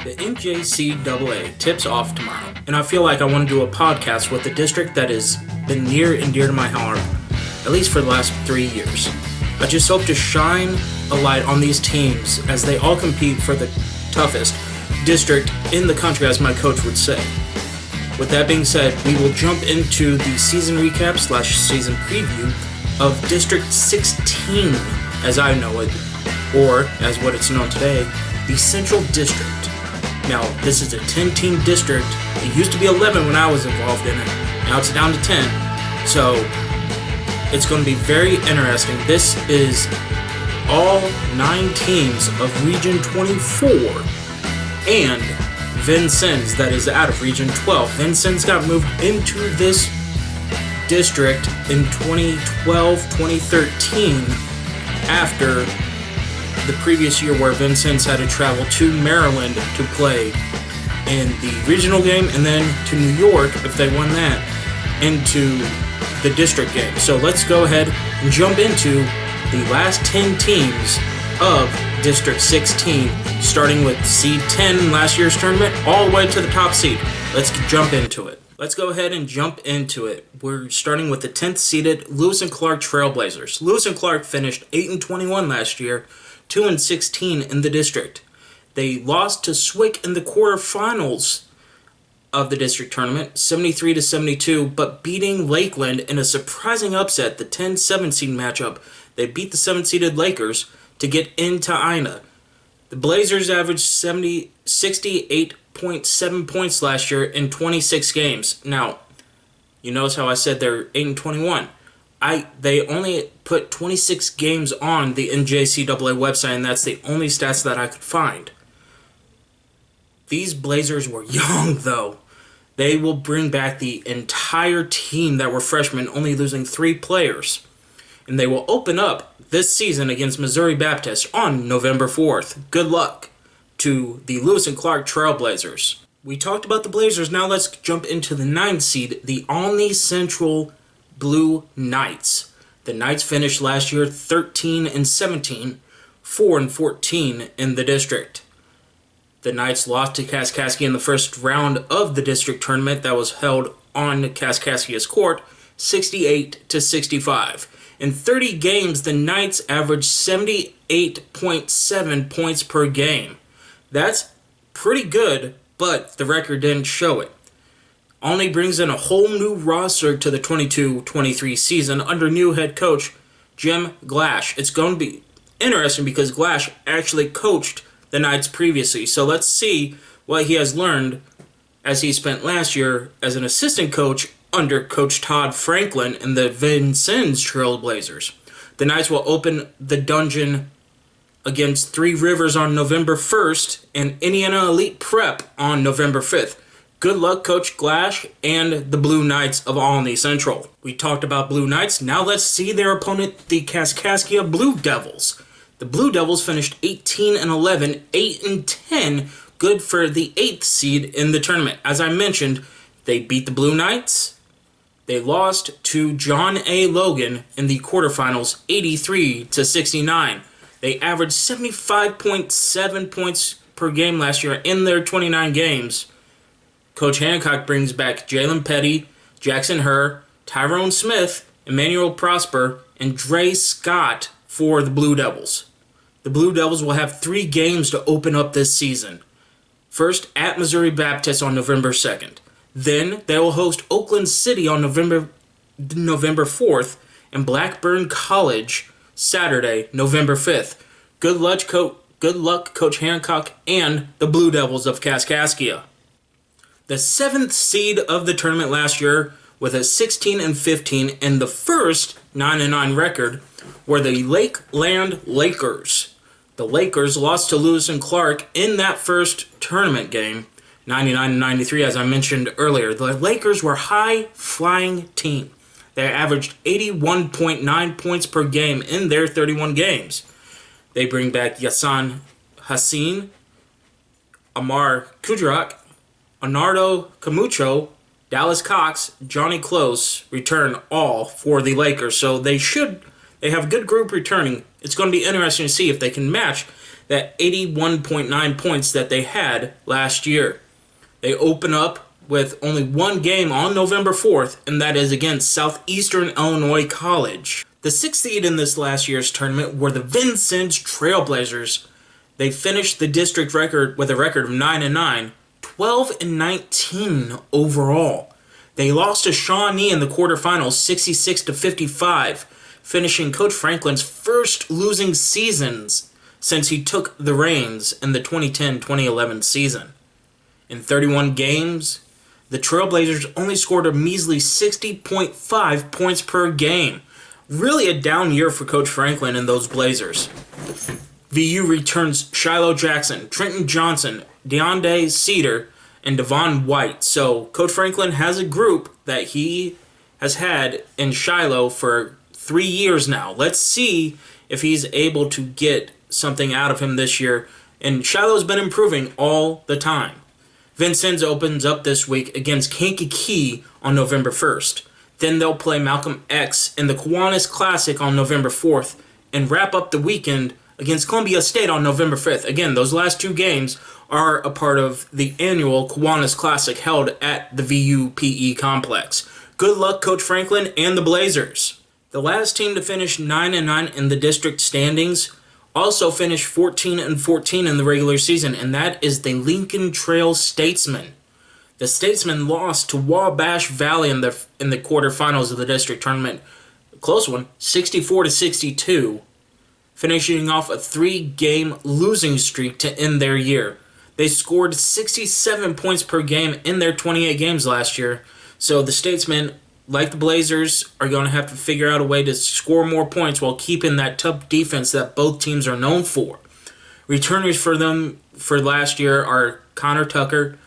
The NJCAA tips off tomorrow, and I feel like I want to do a podcast with a district that has been near and dear to my heart, at least for the last 3 years. I just hope to shine a light on these teams as they all compete for the toughest district in the country, as my coach would say. With that being said, we will jump into the season recap / season preview of District 16, as I know it, or as what it's known today, the Central District. Now, this is a 10-team district. It used to be 11 when I was involved in it. Now it's down to 10. So, it's going to be very interesting. This is all 9 teams of Region 24 and Vincennes, that is out of Region 12. Vincennes got moved into this district in 2012-2013 after the previous year where Vincennes had to travel to Maryland to play in the regional game and then to New York, if they won that, into the district game. So let's go ahead and jump into the last 10 teams of District 16, starting with seed 10 last year's tournament all the way to the top seed. Let's jump into it. Let's go ahead and jump into it. We're starting with the 10th seeded Lewis and Clark Trailblazers. Lewis and Clark finished 8-21 last year, 2-16 in the district. They lost to Swick in the quarterfinals of the district tournament, 73-72, but beating Lakeland in a surprising upset, the 10-17 matchup. They beat the 7-seeded Lakers to get into INA. The Blazers averaged 68.7 points last year in 26 games. Now, you notice how I said they're 8-21. They only put 26 games on the NJCAA website, and that's the only stats that I could find. These Blazers were young, though. They will bring back the entire team that were freshmen, only losing 3 players. And they will open up this season against Missouri Baptist on November 4th. Good luck to the Lewis and Clark Trailblazers. We talked about the Blazers. Now let's jump into the 9th seed, the Olney Central Blue Knights. The Knights finished last year 13-17, 4-14 in the district. The Knights lost to Kaskaskia in the first round of the district tournament that was held on Kaskaskia's court, 68-65. In 30 games, the Knights averaged 78.7 points per game. That's pretty good, but the record didn't show it. Olney brings in a whole new roster to the 22-23 season under new head coach Jim Glash. It's going to be interesting because Glash actually coached the Knights previously. So let's see what he has learned as he spent last year as an assistant coach under Coach Todd Franklin and the Vincennes Trailblazers. The Knights will open the dungeon against Three Rivers on November 1st and Indiana Elite Prep on November 5th. Good luck, Coach Glash and the Blue Knights of Olney Central. We talked about Blue Knights. Now let's see their opponent, the Kaskaskia Blue Devils. The Blue Devils finished 18-11, 8-10, good for the 8th seed in the tournament. As I mentioned, they beat the Blue Knights. They lost to John A. Logan in the quarterfinals, 83-69. They averaged 75.7 points per game last year in their 29 games. Coach Hancock brings back Jalen Petty, Jackson Herr, Tyrone Smith, Emmanuel Prosper, and Dre Scott for the Blue Devils. The Blue Devils will have 3 games to open up this season. First, at Missouri Baptist on November 2nd. Then, they will host Oakland City on November 4th and Blackburn College Saturday, November 5th. Good luck, Coach Hancock and the Blue Devils of Kaskaskia. The 7th seed of the tournament last year with a 16-15 and the first 9-9 record were the Lakeland Lakers. The Lakers lost to Lewis and Clark in that first tournament game, 99-93, as I mentioned earlier. The Lakers were a high-flying team. They averaged 81.9 points per game in their 31 games. They bring back Yassan Hassan, Amar Kudrak, Arnardo Camucho, Dallas Cox, Johnny Close return all for the Lakers. So they should They have a good group returning. It's going to be interesting to see if they can match that 81.9 points that they had last year. They open up with only one game on November 4th, and that is against Southeastern Illinois College. The sixth seed in this last year's tournament were the Vincennes Trailblazers. They finished the district record with a record of 9-9, 12-19 overall. They lost to Shawnee in the quarterfinals 66-55, finishing Coach Franklin's first losing seasons since he took the reins in the 2010-2011 season. In 31 games, the Trailblazers only scored a measly 60.5 points per game. Really a down year for Coach Franklin and those Blazers. VU returns Shiloh Jackson, Trenton Johnson, DeAndre Cedar, and Devon White. So Coach Franklin has a group that he has had in Shiloh for 3 years now. Let's see if he's able to get something out of him this year. And Shiloh's been improving all the time. Vincennes opens up this week against Kankakee on November 1st. Then they'll play Malcolm X in the Kiwanis Classic on November 4th and wrap up the weekend against Columbia State on November 5th. Again, those last two games are a part of the annual Kiwanis Classic held at the VU PE complex. Good luck, Coach Franklin and the Blazers. The last team to finish 9-9 in the district standings also finished 14-14 in the regular season, and that is the Lincoln Trail Statesmen. The Statesmen lost to Wabash Valley in the quarterfinals of the district tournament. A close one, 64-62, finishing off a 3-game losing streak to end their year. They scored 67 points per game in their 28 games last year, so the Statesmen, like the Blazers, are going to have to figure out a way to score more points while keeping that tough defense that both teams are known for. Returners for them for last year are Connor Tucker,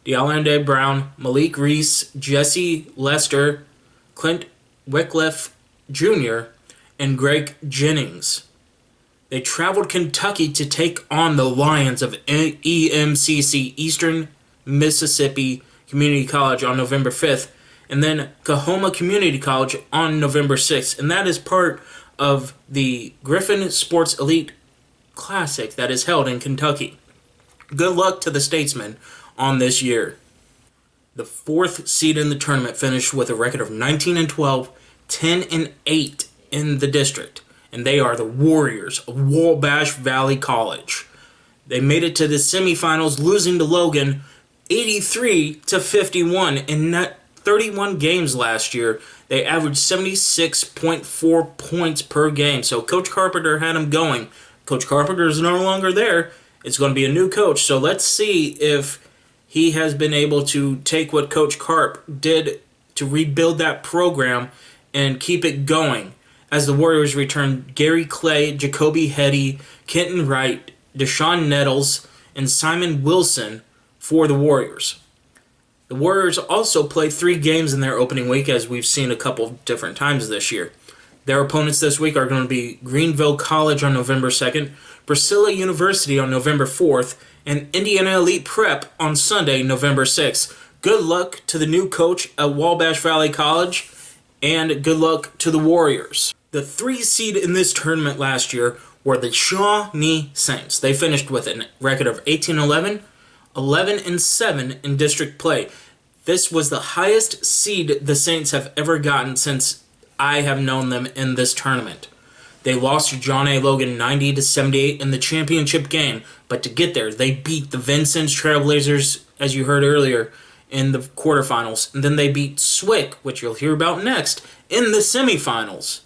De'Alande Brown, Malik Reese, Jesse Lester, Clint Wycliffe Jr., and Greg Jennings. They traveled Kentucky to take on the Lions of EMCC, Eastern Mississippi Community College, on November 5th, and then Kahoma Community College on November 6th. And that is part of the Griffin Sports Elite Classic that is held in Kentucky. Good luck to the Statesmen on this year. The fourth seed in the tournament finished with a record of 19-12, 10-8 in the district, and they are the Warriors of Wabash Valley College. They made it to the semifinals, losing to Logan 83-51 in 31 games last year. They averaged 76.4 points per game. So Coach Carpenter had them going. Coach Carpenter is no longer there. It's going to be a new coach. So let's see if he has been able to take what Coach Carp did to rebuild that program and keep it going. As the Warriors return Gary Clay, Jacoby Hetty, Kenton Wright, Deshaun Nettles, and Simon Wilson for the Warriors. The Warriors also played 3 games in their opening week, as we've seen a couple different times this year. Their opponents this week are going to be Greenville College on November 2nd, Priscilla University on November 4th, and Indiana Elite Prep on Sunday, November 6th. Good luck to the new coach at Wabash Valley College, and good luck to the Warriors. The 3 seed in this tournament last year were the Shawnee Saints. They finished with a record of 18-11, 11-7 in district play. This was the highest seed the Saints have ever gotten since I have known them in this tournament. They lost to John A. Logan 90-78 in the championship game, but to get there, they beat the Vincennes Trailblazers, as you heard earlier, in the quarterfinals. And then they beat Swick, which you'll hear about next, in the semifinals.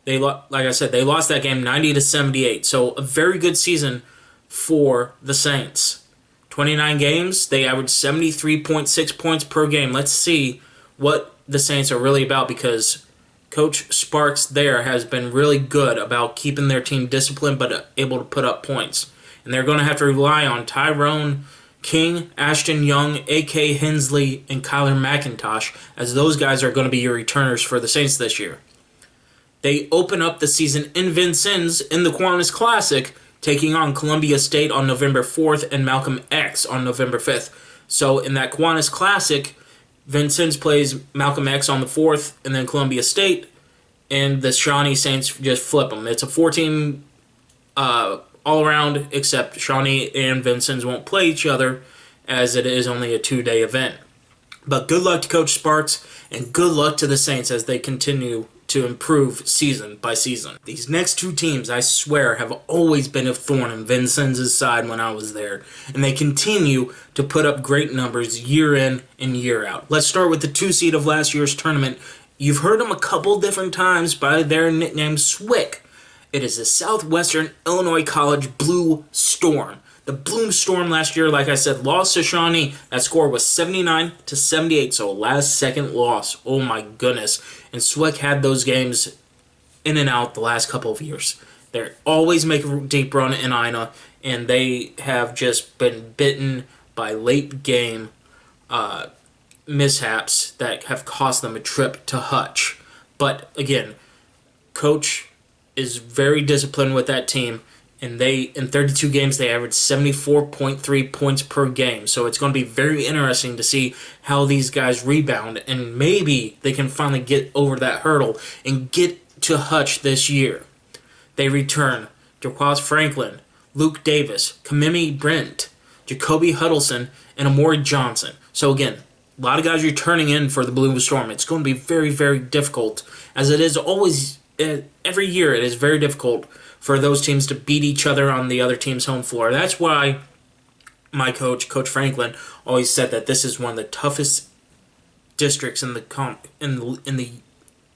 Like I said, they lost that game 90-78. So a very good season for the Saints. 29 games, they averaged 73.6 points per game. Let's see what the Saints are really about, because Coach Sparks there has been really good about keeping their team disciplined but able to put up points. And they're going to have to rely on Tyrone King, Ashton Young, A.K. Hensley, and Kyler McIntosh, as those guys are going to be your returners for the Saints this year. They open up the season in Vincennes in the Kiwanis Classic, taking on Columbia State on November 4th and Malcolm X on November 5th. So in that Kiwanis Classic, Vincennes plays Malcolm X on the 4th, and then Columbia State and the Shawnee Saints just flip them. It's a 14 all around, except Shawnee and Vincennes won't play each other as it is only a 2-day event. But good luck to Coach Sparks, and good luck to the Saints as they continue to improve season by season. These next two teams, I swear, have always been a thorn in Vincennes' side when I was there, and they continue to put up great numbers year in and year out. Let's start with the 2 seed of last year's tournament. You've heard them a couple different times by their nickname, SWIC. It is the Southwestern Illinois College Blue Storm. The Blue Storm last year, like I said, lost to Shawnee. That score was 79-78, so a last-second loss. Oh my goodness. And SWIC had those games in and out the last couple of years. They always make a deep run in Ina, and they have just been bitten by late-game mishaps that have cost them a trip to Hutch. But, again, Coach is very disciplined with that team. And in 32 games, they averaged 74.3 points per game. So it's going to be very interesting to see how these guys rebound. And maybe they can finally get over that hurdle and get to Hutch this year. They return Jaquaz Franklin, Luke Davis, Kamimi Brent, Jacoby Huddleston, and Amori Johnson. So again, a lot of guys returning in for the Blue Storm. It's going to be very, very difficult, as it is always, every year it is very difficult for those teams to beat each other on the other team's home floor. That's why my coach, Coach Franklin, always said that this is one of the toughest districts in the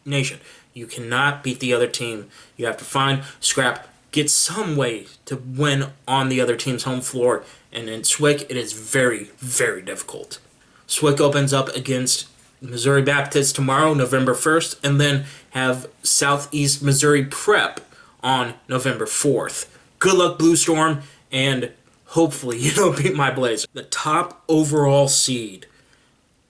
nation. You cannot beat the other team. You have to find, scrap, get some way to win on the other team's home floor. And in SWIC, it is very, very difficult. SWIC opens up against Missouri Baptist tomorrow, November 1st, and then have Southeast Missouri Prep on November 4th. Good luck, Blue Storm, and hopefully you don't beat my Blaze. The top overall seed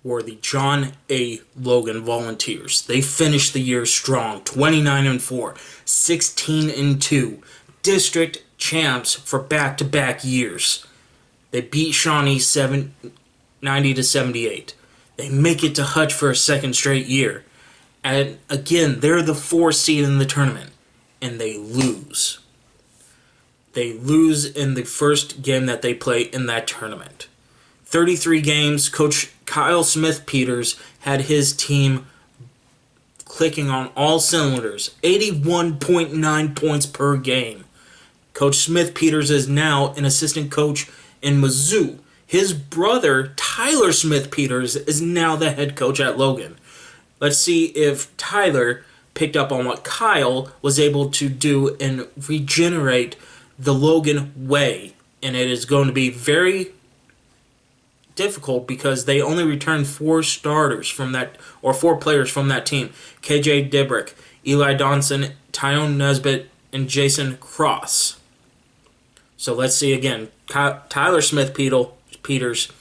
were the John A. Logan Volunteers. They finished the year strong, 29-4, 16-2, district champs for back-to-back years. They beat Shawnee 90-78. They make it to Hutch for a second straight year. And again, they're the 4th seed in the tournament. And they lose. They lose in the first game that they play in that tournament. 33 games, Coach Kyle Smith-Peters had his team clicking on all cylinders. 81.9 points per game. Coach Smith-Peters is now an assistant coach in Mizzou. His brother, Tyler Smith-Peters, is now the head coach at Logan. Let's see if Tyler picked up on what Kyle was able to do and regenerate the Logan way. And it is going to be very difficult because they only returned 4 starters from that, or 4 players from that team. KJ Dibrick, Eli Donson, Tyone Nesbitt, and Jason Cross. So let's see again. Tyler Smith-Peters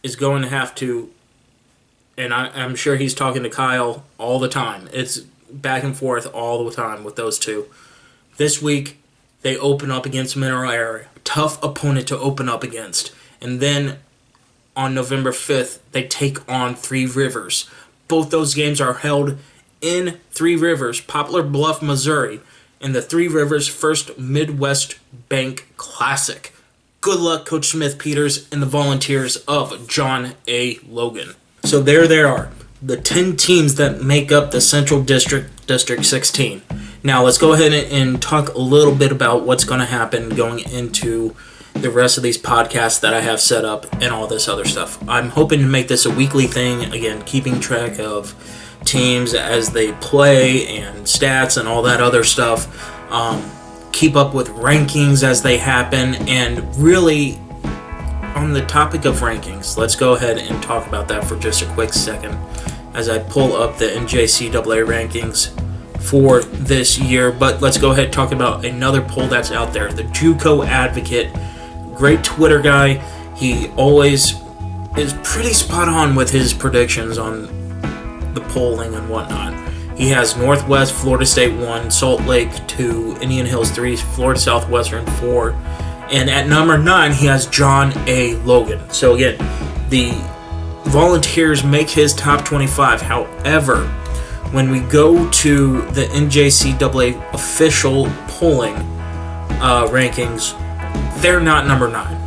is going to have to, and I'm sure he's talking to Kyle all the time. It's back and forth all the time with those two. This week, they open up against Mineral Area. Tough opponent to open up against. And then on November 5th, they take on Three Rivers. Both those games are held in Three Rivers, Poplar Bluff, Missouri, in the Three Rivers First Midwest Bank Classic. Good luck, Coach Smith-Peters and the Volunteers of John A. Logan. So there they are. The 10 teams that make up the Central District, District 16. Now let's go ahead and talk a little bit about what's going to happen going into the rest of these podcasts that I have set up and all this other stuff. I'm hoping to make this a weekly thing, again, keeping track of teams as they play and stats and all that other stuff. Keep up with rankings as they happen, and really, on the topic of rankings, let's go ahead and talk about that for just a quick second as I pull up the NJCAA rankings for this year. But let's go ahead and talk about another poll that's out there. The JUCO Advocate, great Twitter guy. He always is pretty spot on with his predictions on the polling and whatnot. He has Northwest, Florida State 1, Salt Lake 2, Indian Hills 3, Florida Southwestern 4, and at number 9, he has John A. Logan. So again, the Volunteers make his top 25. However, when we go to the NJCAA official polling rankings, they're not number 9.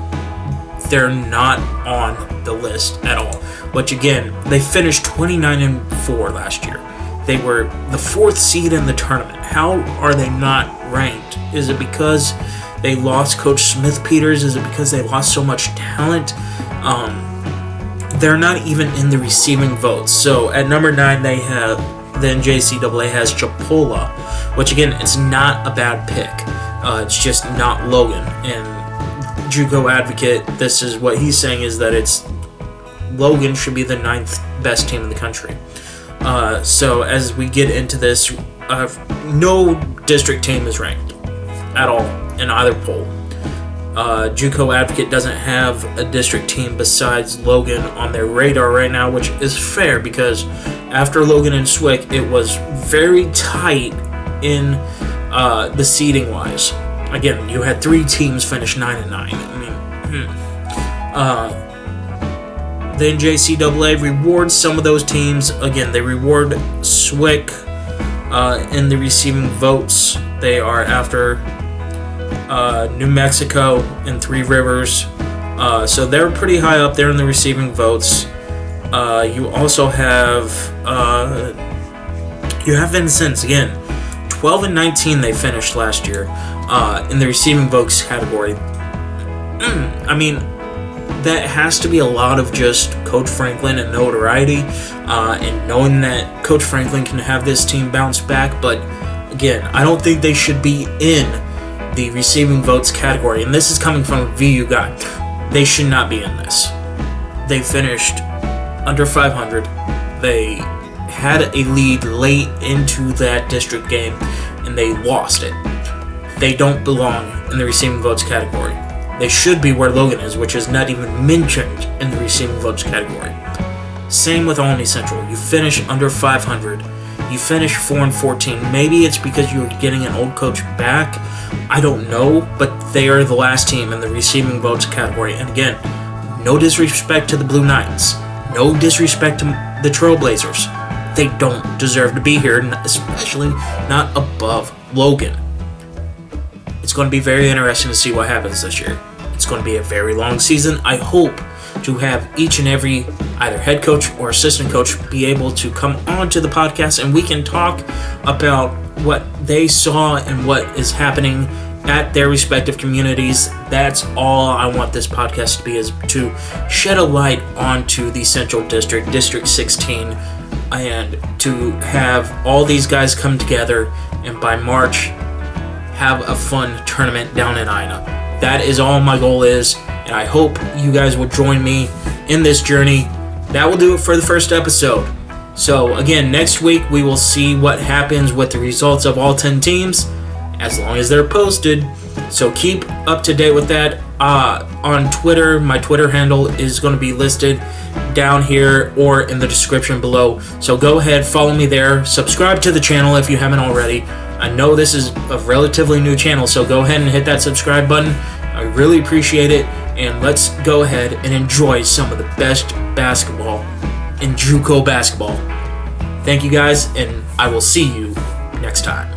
They're not on the list at all. Which again, they finished 29-4 last year. They were the 4th seed in the tournament. How are they not ranked? Is it because they lost Coach Smith Peters? Is it because they lost so much talent? They're not even in the receiving votes. So at number 9, they have the NJCAA has Chipola, which again, it's not a bad pick. It's just not Logan. And JUCO Advocate, this is what he's saying, is that it's Logan should be the 9th best team in the country. So as we get into this, no district team is ranked at all in either poll. JUCO Advocate doesn't have a district team besides Logan on their radar right now, which is fair because after Logan and Swick, it was very tight in the seeding wise. Again, you had 3 teams finish 9-9. I mean, the NJCAA rewards some of those teams. Again, they reward Swick in the receiving votes. They are after New Mexico and Three Rivers. So they're pretty high up there in the receiving votes. You also have Vincennes again. 12-19 they finished last year in the receiving votes category. I mean, that has to be a lot of just Coach Franklin and notoriety, and knowing that Coach Franklin can have this team bounce back. But again, I don't think they should be in the receiving votes category. And this is coming from a VU guy. They should not be in this. They finished under 500. They had a lead late into that district game, and they lost it. They don't belong in the receiving votes category. They should be where Logan is, which is not even mentioned in the receiving votes category. Same with Olney Central. You finish under 500. You finish 4-14. Maybe it's because you're getting an old coach back. I don't know, but they are the last team in the receiving votes category. And again, no disrespect to the Blue Knights. No disrespect to the Trailblazers. They don't deserve to be here, especially not above Logan. It's going to be very interesting to see what happens this year. It's going to be a very long season. I hope to have each and every either head coach or assistant coach be able to come on to the podcast and we can talk about what they saw and what is happening at their respective communities. That's all I want this podcast to be, is to shed a light onto the Central District, District 16, and to have all these guys come together and by March have a fun tournament down in Ina. That is all my goal is, and I hope you guys will join me in this journey. That will do it for the first episode. So again, next week we will see what happens with the results of all 10 teams, as long as they're posted. So keep up to date with that. On Twitter, my Twitter handle is going to be listed down here or in the description below. So go ahead, follow me there. Subscribe to the channel if you haven't already. I know this is a relatively new channel, so go ahead and hit that subscribe button. I really appreciate it, and let's go ahead and enjoy some of the best basketball in JUCO basketball. Thank you guys, and I will see you next time.